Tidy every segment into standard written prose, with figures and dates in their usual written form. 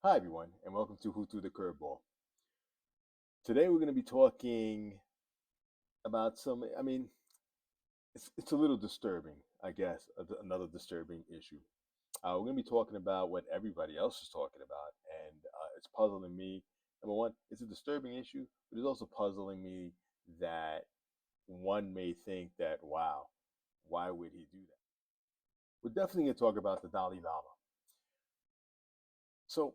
Hi, everyone, and welcome to Who Threw the Curveball. Today, we're going to be talking about it's a little disturbing, I guess, another disturbing issue. We're going to be talking about what everybody else is talking about, and it's puzzling me. Number one, it's a disturbing issue, but it's also puzzling me that one may think that, wow, why would he do that? We're definitely going to talk about the Dalai Lama. So,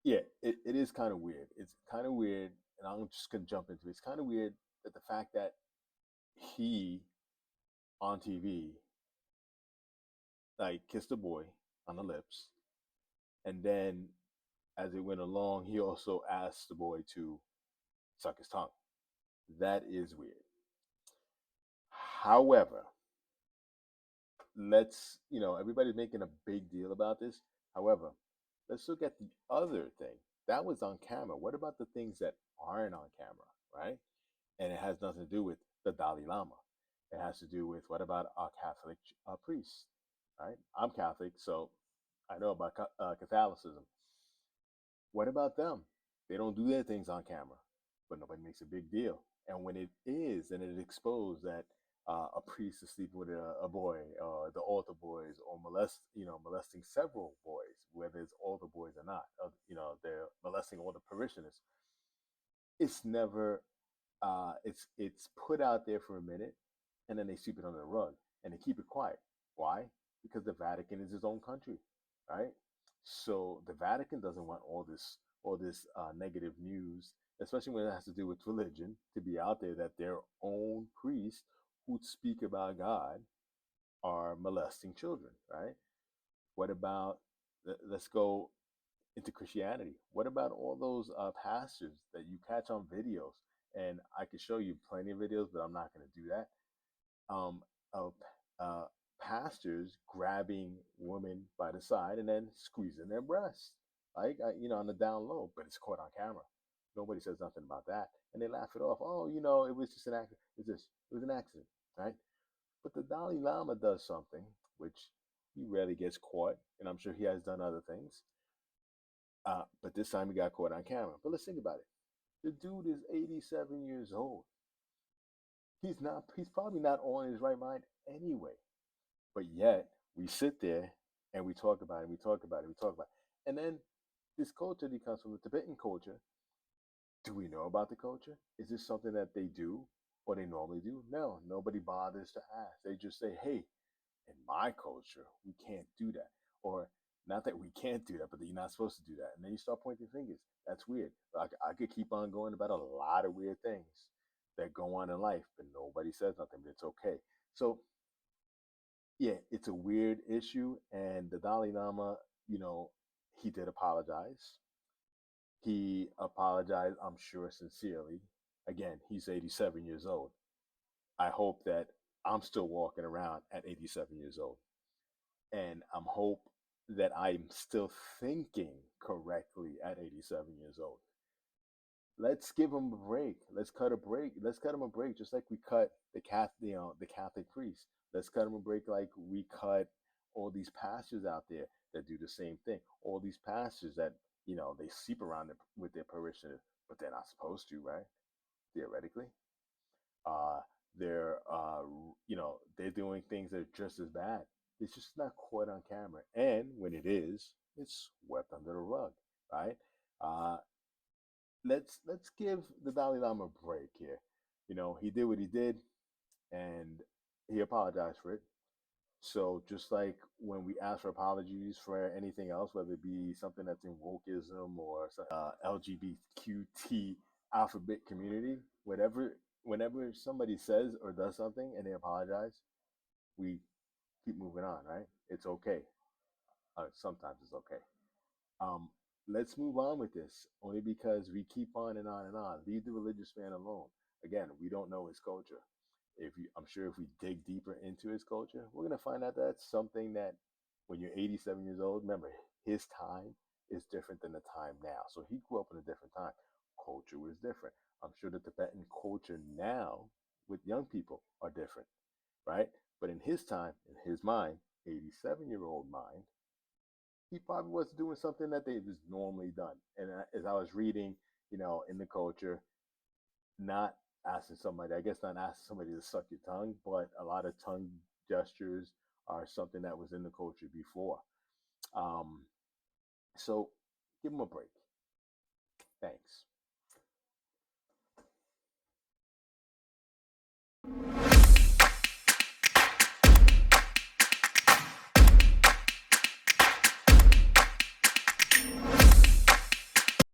yeah, it is kind of weird. It's kind of weird, and I'm just gonna jump into it. It's kind of weird that the fact that he on TV like kissed a boy on the lips, and then as it went along, he also asked the boy to suck his tongue. That is weird. However, everybody's making a big deal about this. However, let's look at the other thing that was on camera. What about the things that aren't on camera, right? And it has nothing to do with the Dalai Lama. It has to do with what about our Catholic priests, right? I'm Catholic, so I know about Catholicism. What about them? They don't do their things on camera, but nobody makes a big deal. And when it is, and it exposed that a priest is sleeping with a boy, or the altar boys, or molesting several boys, whether it's altar boys or not, they're molesting all the parishioners. It's never it's put out there for a minute, and then they sweep it under the rug and they keep it quiet. Why? Because the Vatican is its own country, right? So the Vatican doesn't want all this negative news, especially when it has to do with religion, to be out there that their own priests who speak about God are molesting children, right? What about let's go into Christianity. What about all those pastors that you catch on videos? And I could show you plenty of videos, but I'm not going to do that. Of pastors grabbing women by the side and then squeezing their breasts, like on the down low, but it's caught on camera. Nobody says nothing about that, and they laugh it off. Oh, it was just an accident. It was an accident, right? But the Dalai Lama does something which he rarely gets caught, and I'm sure he has done other things, but this time he got caught on camera. But let's think about it. The dude is 87 years old. He's probably not on his right mind anyway. But yet we sit there and we talk about it, we talk about it, we talk about it. And then this culture that comes from the Tibetan culture. Do we know about the culture? Is this something that they do or they normally do? No, nobody bothers to ask. They just say, hey, in my culture, we can't do that. Or not that we can't do that, but that you're not supposed to do that. And then you start pointing fingers. That's weird. I could keep on going about a lot of weird things that go on in life, but nobody says nothing. But it's okay. So, yeah, it's a weird issue. And the Dalai Lama, you know, he did apologize. He apologized, I'm sure, sincerely. Again, he's 87 years old. I hope that I'm still walking around at 87 years old. And I'm hope that I'm still thinking correctly at 87 years old. Let's give him a break. Let's cut a break. Let's cut him a break, just like we cut the Catholic priest. Let's cut him a break, like we cut all these pastors out there that do the same thing. All these pastors that they sleep around with their parishioners, but they're not supposed to, right? Theoretically, uh, they're doing things that are just as bad. It's just not caught on camera, and when it is, it's swept under the rug, right? Uh, let's give the Dalai Lama a break here. He did what he did, and he apologized for it. So just like when we ask for apologies for anything else, whether it be something that's in wokeism or LGBTQT alphabet community, whenever somebody says or does something and they apologize, we keep moving on, right? It's okay. Sometimes it's okay. Um, let's move on with this, only because we keep on and on and on. Leave the religious man alone. Again, we don't know his culture. I'm sure if we dig deeper into his culture, we're gonna find out that's something that when you're 87 years old, remember his time is different than the time now. So he grew up in a different time. Culture was different. I'm sure the Tibetan culture now with young people are different, right? But in his time, in his mind, 87-year-old mind, he probably was doing something that they was normally done. And as I was reading, in the culture, not asking somebody, I guess not asking somebody to suck your tongue, but a lot of tongue gestures are something that was in the culture before. Um, so give them a break. Thanks.